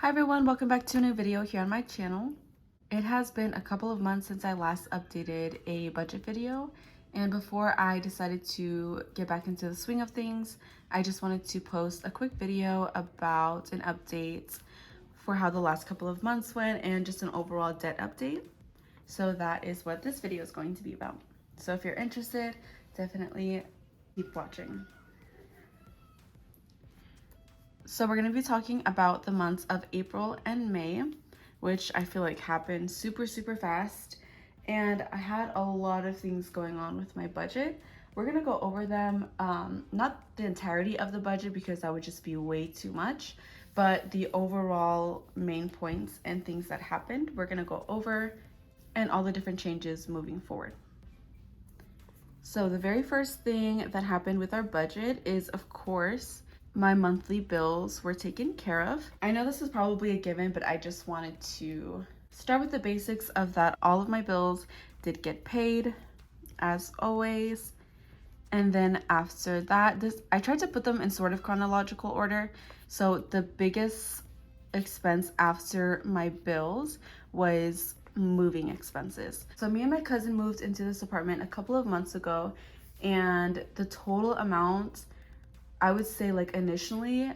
Hi everyone, welcome back to a new video here on my channel. It has been a couple of months since I last updated a budget video, and before I decided to get back into the swing of things, I just wanted to post a quick video about an update for how the last couple of months went and just an overall debt update. So that is what this video is going to be about. So if you're interested, definitely keep watching. So we're going to be talking about the months of April and May, which I feel like happened super fast. And I had a lot of things going on with my budget. We're going to go over them, not the entirety of the budget because that would just be way too much, but the overall main points and things that happened, we're going to go over, and all the different changes moving forward. So the very first thing that happened with our budget is, of course, my monthly bills were taken care of. I know this is probably a given, but I just wanted to start with the basics of that. All of my bills did get paid, as always. And then after that, I tried to put them in sort of chronological order. So the biggest expense after my bills was moving expenses. So me and my cousin moved into this apartment a couple of months ago, and the total amount, I would say, like, initially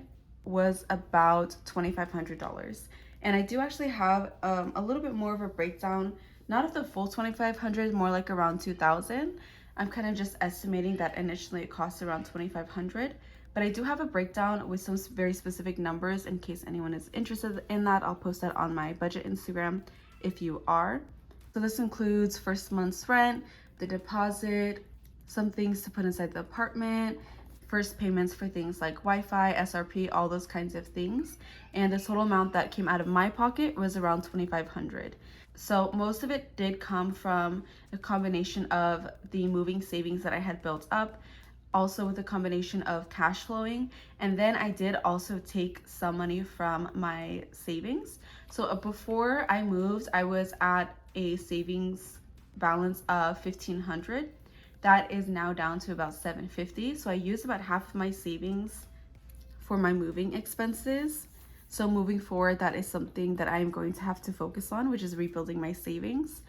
was about $2,500. And I do actually have a little bit more of a breakdown, not of the full 2,500, more like around 2,000. I'm kind of just estimating that initially it costs around 2,500, but I do have a breakdown with some very specific numbers in case anyone is interested in that. I'll post that on my budget Instagram if you are. So this includes first month's rent, the deposit, some things to put inside the apartment, first payments for things like Wi-Fi, SRP, all those kinds of things. And the total amount that came out of my pocket was around $2,500. So most of it did come from a combination of the moving savings that I had built up, also with a combination of cash flowing. And then I did also take some money from my savings. So before I moved, I was at a savings balance of $1,500. That is now down to about $750. So I used about half of my savings for my moving expenses. So moving forward, that is something that I'm going to have to focus on, which is rebuilding my savings.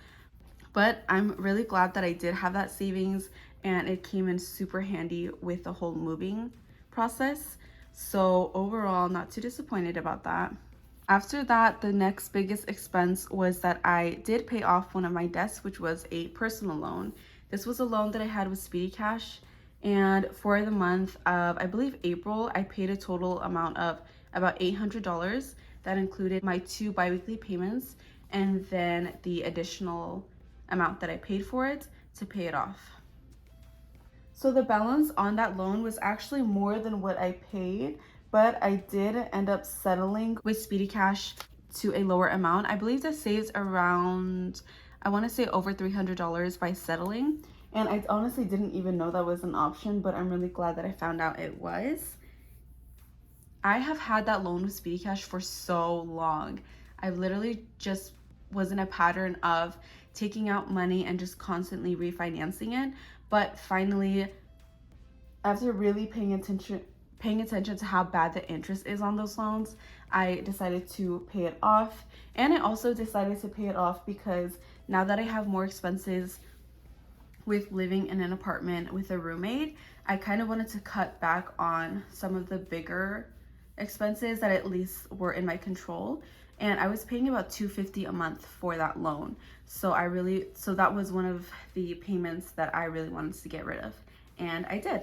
But I'm really glad that I did have that savings, and it came in super handy with the whole moving process. So overall, not too disappointed about that. After that, the next biggest expense was that I did pay off one of my debts, which was a personal loan. This was a loan that I had with Speedy Cash, and for the month of, I believe, April, I paid a total amount of about $800. That included my 2 biweekly payments and then the additional amount that I paid for it to pay it off. So the balance on that loan was actually more than what I paid, but I did end up settling with Speedy Cash to a lower amount. I believe that saves around, I want to say, over $300 by settling. And I honestly didn't even know that was an option, but I'm really glad that I found out it was. I have had that loan with Speedy Cash for so long. I literally just was in a pattern of taking out money and just constantly refinancing it. But finally, after really paying attention to how bad the interest is on those loans, I decided to pay it off. And I also decided to pay it off because now that I have more expenses with living in an apartment with a roommate, I kind of wanted to cut back on some of the bigger expenses that at least were in my control. And I was paying about $250 a month for that loan. So that was one of the payments that I really wanted to get rid of, and I did.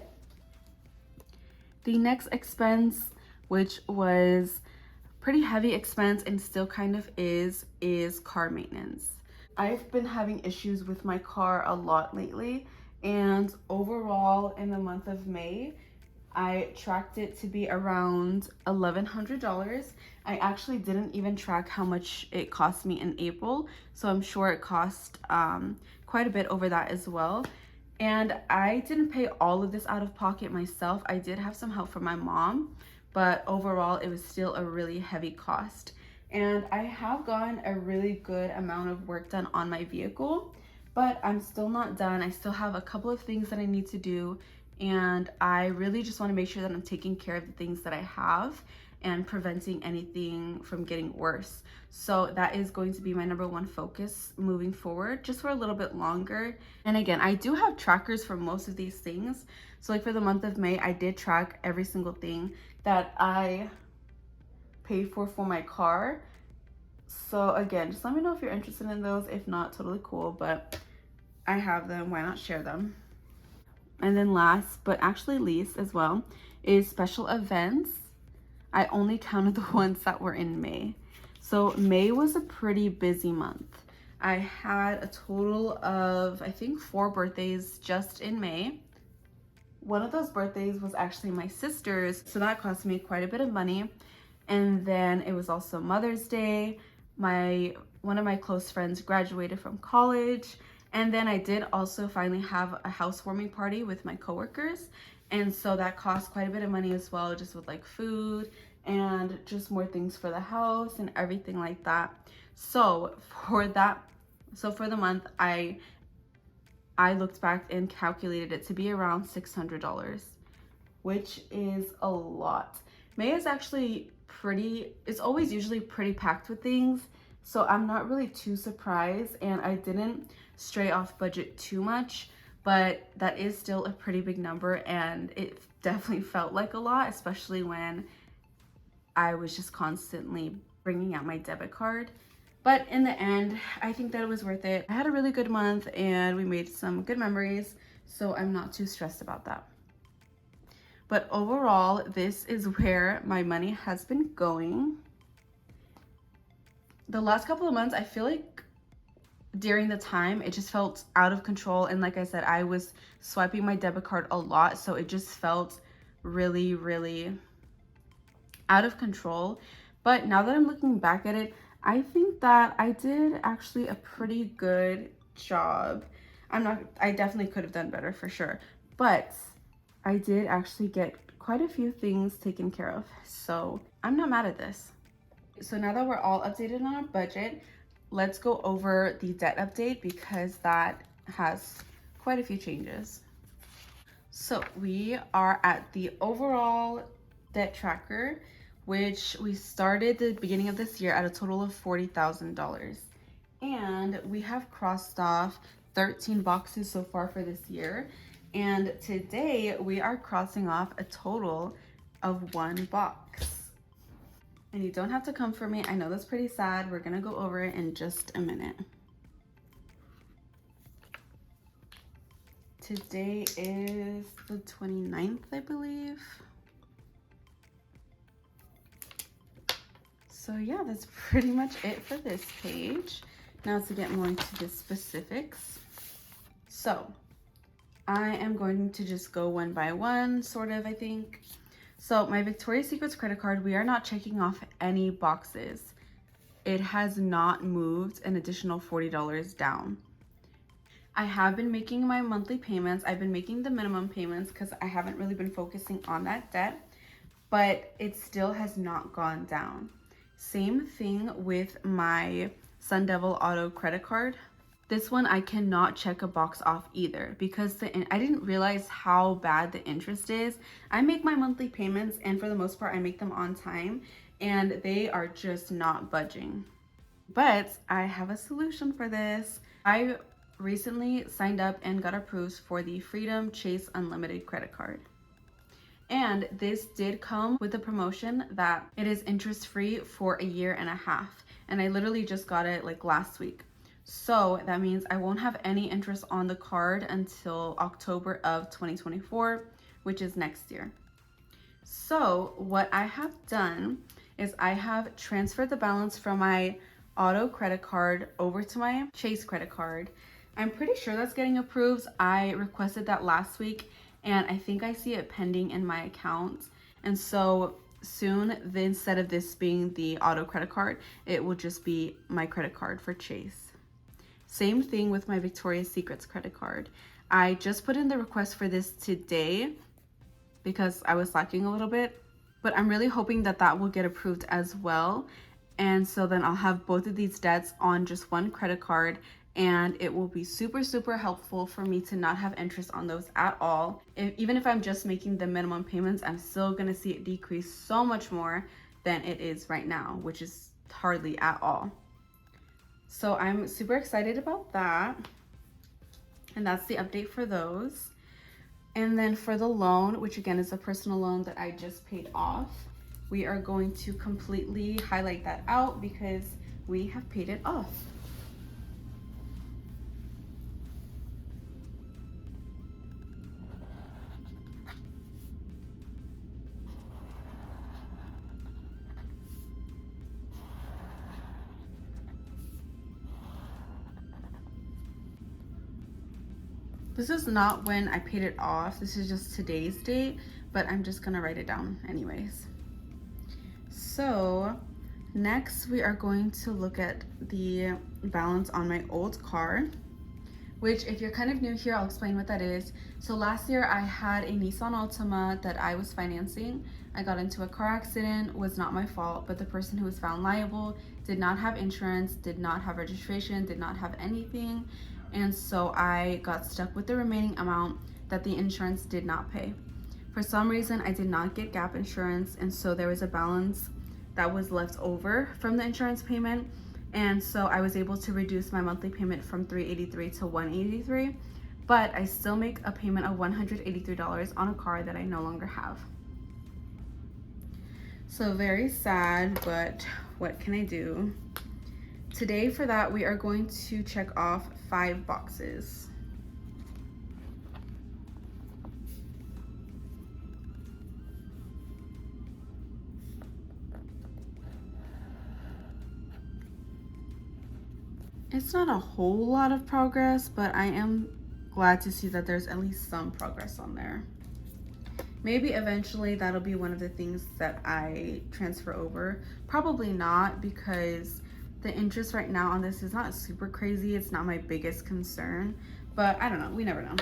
The next expense, which was pretty heavy expense and still kind of is car maintenance. I've been having issues with my car a lot lately, and overall in the month of May, I tracked it to be around $1,100. I actually didn't even track how much it cost me in April, so I'm sure it cost quite a bit over that as well. And I didn't pay all of this out of pocket myself. I did have some help from my mom, but overall it was still a really heavy cost. And I have gotten a really good amount of work done on my vehicle, but I'm still not done. I still have a couple of things that I need to do, and I really just want to make sure that I'm taking care of the things that I have and preventing anything from getting worse. So that is going to be my number one focus moving forward, just for a little bit longer. And again, I do have trackers for most of these things. So like for the month of May, I did track every single thing that I paid for my car. So again, just let me know if you're interested in those. If not, totally cool, but I have them, why not share them? And then last, but actually least as well, is special events. I only counted the ones that were in May. So May was a pretty busy month. I had a total of, I think, 4 birthdays just in May. One of those birthdays was actually my sister's, so that cost me quite a bit of money. And then it was also Mother's Day. One of my close friends graduated from college. And then I did also finally have a housewarming party with my coworkers. And so that cost quite a bit of money as well, just with like food and just more things for the house and everything like that. So for the month, I looked back and calculated it to be around $600, which is a lot. May is actually it's always usually pretty packed with things, so I'm not really too surprised, and I didn't stray off budget too much, but that is still a pretty big number, and it definitely felt like a lot, especially when I was just constantly bringing out my debit card. But in the end, I think that it was worth it. I had a really good month and we made some good memories, so I'm not too stressed about that. But overall, this is where my money has been going. The last couple of months, I feel like during the time, it just felt out of control. And like I said, I was swiping my debit card a lot, so it just felt really, really out of control. But now that I'm looking back at it, I think that I did actually a pretty good job. I definitely could have done better for sure, but I did actually get quite a few things taken care of, so I'm not mad at this. So now that we're all updated on our budget, let's go over the debt update because that has quite a few changes. So we are at the overall debt tracker, which we started the beginning of this year at a total of $40,000. And we have crossed off 13 boxes so far for this year. And today we are crossing off a total of 1 box. And you don't have to come for me. I know that's pretty sad. We're gonna go over it in just a minute. Today is the 29th, I believe. So yeah, that's pretty much it for this page. Now to get more into the specifics. So I am going to just go one by one, sort of, I think. So my Victoria's Secrets credit card, we are not checking off any boxes. It has not moved an additional $40 down. I have been making my monthly payments. I've been making the minimum payments because I haven't really been focusing on that debt, but it still has not gone down. Same thing with my Sun Devil Auto credit card. This one I cannot check a box off either because I didn't realize how bad the interest is. I make my monthly payments and for the most part I make them on time and they are just not budging. But I have a solution for this. I recently signed up and got approved for the Freedom Chase Unlimited credit card. And this did come with a promotion that it is interest free for a year and a half. And I literally just got it like last week. So that means I won't have any interest on the card until October of 2024, which is next year. So what I have done is I have transferred the balance from my auto credit card over to my Chase credit card. I'm pretty sure that's getting approved. I requested that last week and I think I see it pending in my account. And so soon, instead of this being the auto credit card, it will just be my credit card for Chase. Same thing with my Victoria's Secrets credit card. I just put in the request for this today because I was slacking a little bit, but I'm really hoping that that will get approved as well. And so then I'll have both of these debts on just one credit card and it will be super, super helpful for me to not have interest on those at all. Even if I'm just making the minimum payments, I'm still gonna see it decrease so much more than it is right now, which is hardly at all. So I'm super excited about that. And that's the update for those. And then for the loan, which again is a personal loan that I just paid off, we are going to completely highlight that out because we have paid it off. This is not when I paid it off. This is just today's date, but I'm just gonna write it down anyways. So next we are going to look at the balance on my old car, which if you're kind of new here, I'll explain what that is. So last year I had a Nissan Altima that I was financing. I got into a car accident, was not my fault, but the person who was found liable did not have insurance, did not have registration, did not have anything. And so I got stuck with the remaining amount that the insurance did not pay. For some reason, I did not get gap insurance, and so there was a balance that was left over from the insurance payment. And so I was able to reduce my monthly payment from $383 to $183, but I still make a payment of $183 on a car that I no longer have. So very sad, but what can I do? Today for that, we are going to check off 5 boxes. It's not a whole lot of progress, but I am glad to see that there's at least some progress on there. Maybe eventually that'll be one of the things that I transfer over. Probably not, because the interest right now on this is not super crazy. It's not my biggest concern, but I don't know. We never know.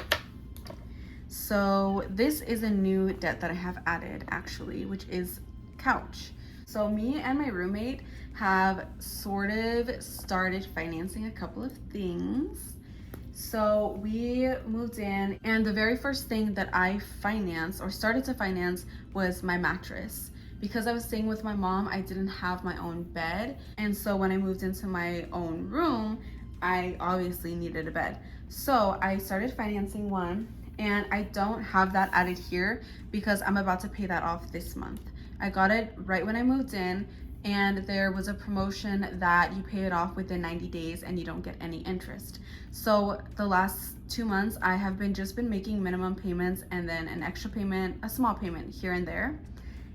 So this is a new debt that I have added actually, which is couch. So me and my roommate have sort of started financing a couple of things. So we moved in, and the very first thing that I financed or started to finance was my mattress. Because I was staying with my mom, I didn't have my own bed. And so when I moved into my own room, I obviously needed a bed. So I started financing one, and I don't have that added here because I'm about to pay that off this month. I got it right when I moved in, and there was a promotion that you pay it off within 90 days and you don't get any interest. So the last 2 months, I have just been making minimum payments and then an extra payment, a small payment here and there.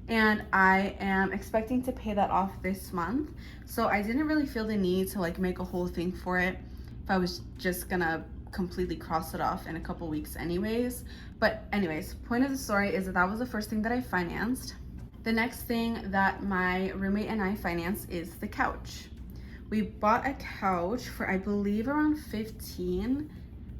And I am expecting to pay that off this month. So I didn't really feel the need to like make a whole thing for it if I was just gonna completely cross it off in a couple weeks anyways. But anyways, point of the story is that that was the first thing that I financed. The next thing that my roommate and I financed is the couch. We bought a couch for I believe around $15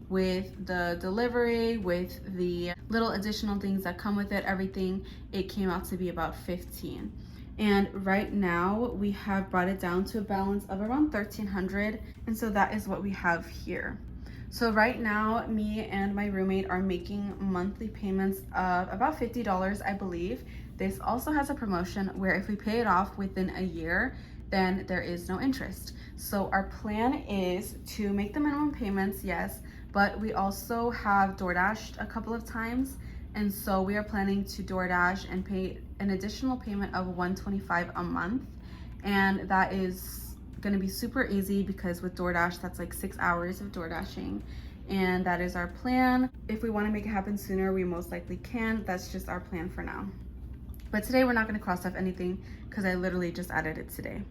with the delivery, with the little additional things that come with it, everything, it came out to be about $15. And right now we have brought it down to a balance of around $1,300. And so that is what we have here. So right now, me and my roommate are making monthly payments of about $50, I believe. This also has a promotion where if we pay it off within a year, then there is no interest. So our plan is to make the minimum payments, yes, but we also have DoorDashed a couple of times. And so we are planning to DoorDash and pay an additional payment of $125 a month. And that is gonna be super easy because with DoorDash, that's like 6 hours of DoorDashing. And that is our plan. If we wanna make it happen sooner, we most likely can. That's just our plan for now. But today we're not gonna cross off anything because I literally just added it today.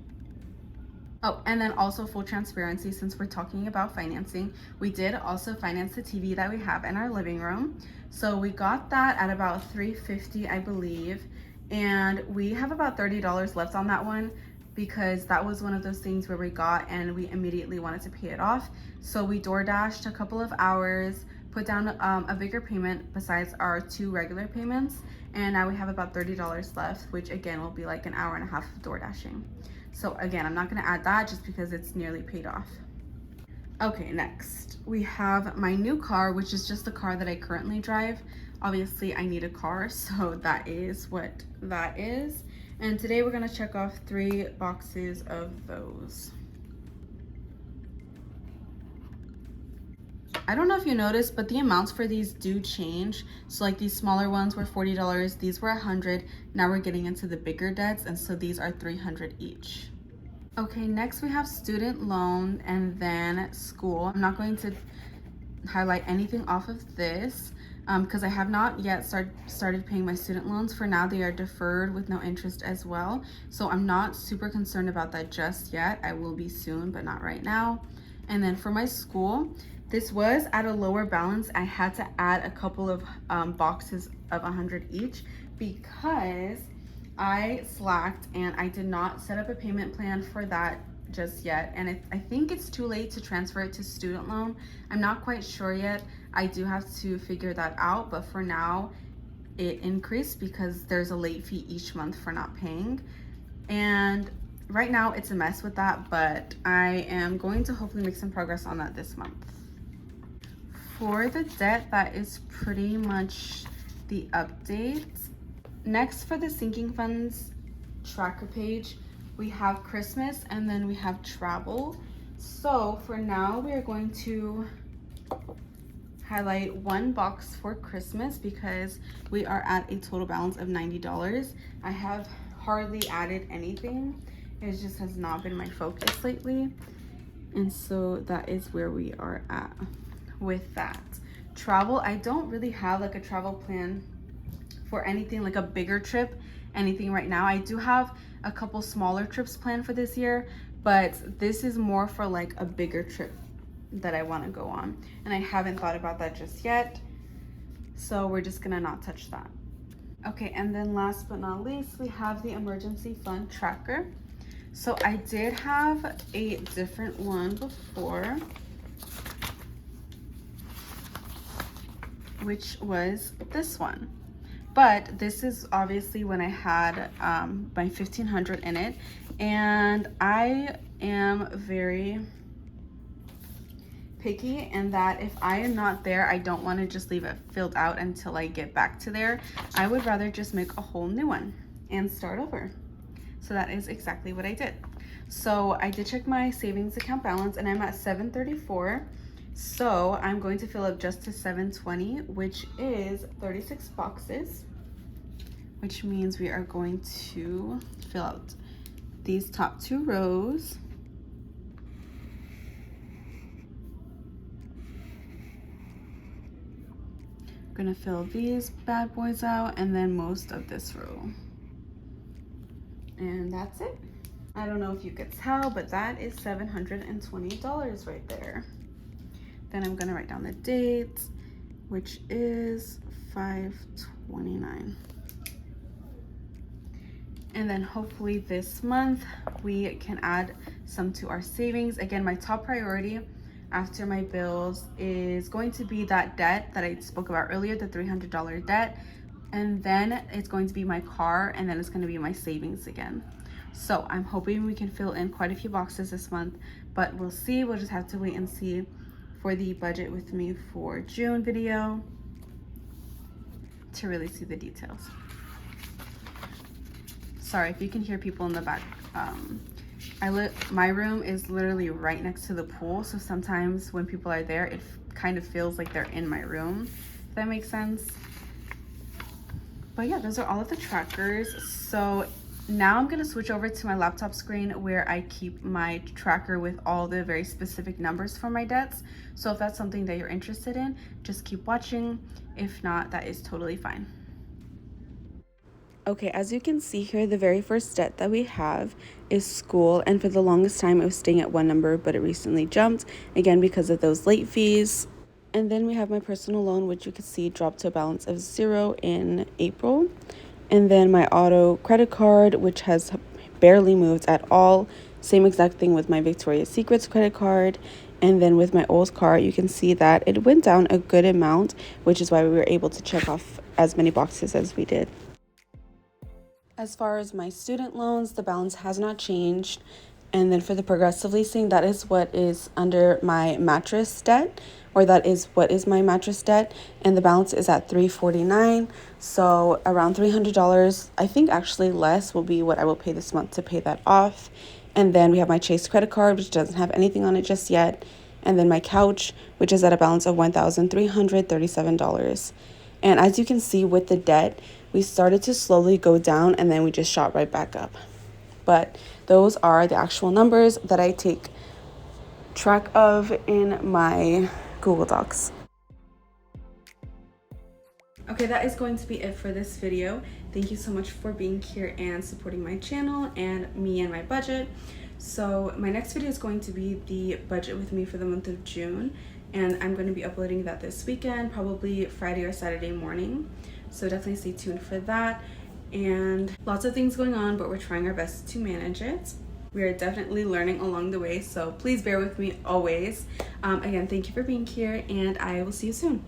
Oh, and then also full transparency, since we're talking about financing, we did also finance the TV that we have in our living room. So we got that at about $350, I believe. And we have about $30 left on that one because that was one of those things where we got and we immediately wanted to pay it off. So we DoorDashed a couple of hours, put down a bigger payment besides our 2 regular payments. And now we have about $30 left, which again will be like an hour and a half of DoorDashing. So again, I'm not gonna add that just because it's nearly paid off. Okay, next we have my new car, which is just the car that I currently drive. Obviously I need a car, so that is what that is. And today we're gonna check off 3 boxes of those. I don't know if you noticed, but the amounts for these do change. So like these smaller ones were $40, these were $100. Now we're getting into the bigger debts, and so these are $300 each. Okay, next we have student loan and then school. I'm not going to highlight anything off of this because I have not yet started paying my student loans. For now, they are deferred with no interest as well. So I'm not super concerned about that just yet. I will be soon, but not right now. And then for my school, this was at a lower balance. I had to add a couple of boxes of 100 each because I slacked and I did not set up a payment plan for that just yet, and I think it's too late to transfer it to student loan. I'm not quite sure yet. I do have to figure that out, but for now it increased because there's a late fee each month for not paying, and right now it's a mess with that, but I am going to hopefully make some progress on that this month. For the debt, that is pretty much the update. Next, for the sinking funds tracker page, we have Christmas and then we have travel. So for now, we are going to highlight 1 box for Christmas because we are at a total balance of $90. I have hardly added anything. It just has not been my focus lately. And so that is where we are at with that. Travel, I don't really have like a travel plan for anything like a bigger trip, anything right now. I do have a couple smaller trips planned for this year, but this is more for like a bigger trip that I want to go on, and I haven't thought about that just yet, so we're just gonna not touch that. Okay, and then last but not least, we have the emergency fund tracker. So I did have a different one before, which was this one. But this is obviously when I had my 1500 in it, and I am very picky in that if I am not there, I don't want to just leave it filled out until I get back to there. I would rather just make a whole new one and start over. So that is exactly what I did. So I did check my savings account balance and I'm at 734. So I'm going to fill up just to 720, which is 36 boxes, which means we are going to fill out these top 2 rows. I'm gonna fill these bad boys out and then most of this row. And that's it. I don't know if you could tell, but that is $720 right there. Then I'm gonna write down the date, which is 5/29. And then hopefully this month we can add some to our savings. Again, my top priority after my bills is going to be that debt that I spoke about earlier, the $300 debt. And then it's going to be my car, and then it's gonna be my savings again. So I'm hoping we can fill in quite a few boxes this month, but we'll see. We'll just have to wait and see for the budget with me for June video to really see the details. Sorry if you can hear people in the back. My room is literally right next to the pool, so sometimes when people are there, it kind of feels like they're in my room, if that makes sense. But yeah, those are all of the trackers. So now I'm gonna switch over to my laptop screen where I keep my tracker with all the very specific numbers for my debts. So if that's something that you're interested in, just keep watching. If not, that is totally fine. Okay, as you can see here, the very first debt that we have is school, and for the longest time it was staying at 1 number, but it recently jumped, again because of those late fees. And then we have my personal loan, which you can see dropped to a balance of 0 in April. And then my auto credit card, which has barely moved at all. Same exact thing with my Victoria's Secrets credit card. And then with my old car, you can see that it went down a good amount, which is why we were able to check off as many boxes as we did. As far as my student loans, the balance has not changed. And then for the Progressive leasing, that is what is under my mattress debt, or that is what is my mattress debt, and the balance is at $349. So around $300, I think actually less, will be what I will pay this month to pay that off. And then we have my Chase credit card, which doesn't have anything on it just yet. And then my couch, which is at a balance of $1,337. And as you can see with the debt, we started to slowly go down and then we just shot right back up. But those are the actual numbers that I take track of in my Google Docs. Okay, that is going to be it for this video. Thank you so much for being here and supporting my channel and me and my budget. So my next video is going to be the budget with me for the month of June, and I'm going to be uploading that this weekend, probably Friday or Saturday morning. So definitely stay tuned for that. And lots of things going on, but we're trying our best to manage it. We are definitely learning along the way, so please bear with me always. Again, thank you for being here, and I will see you soon.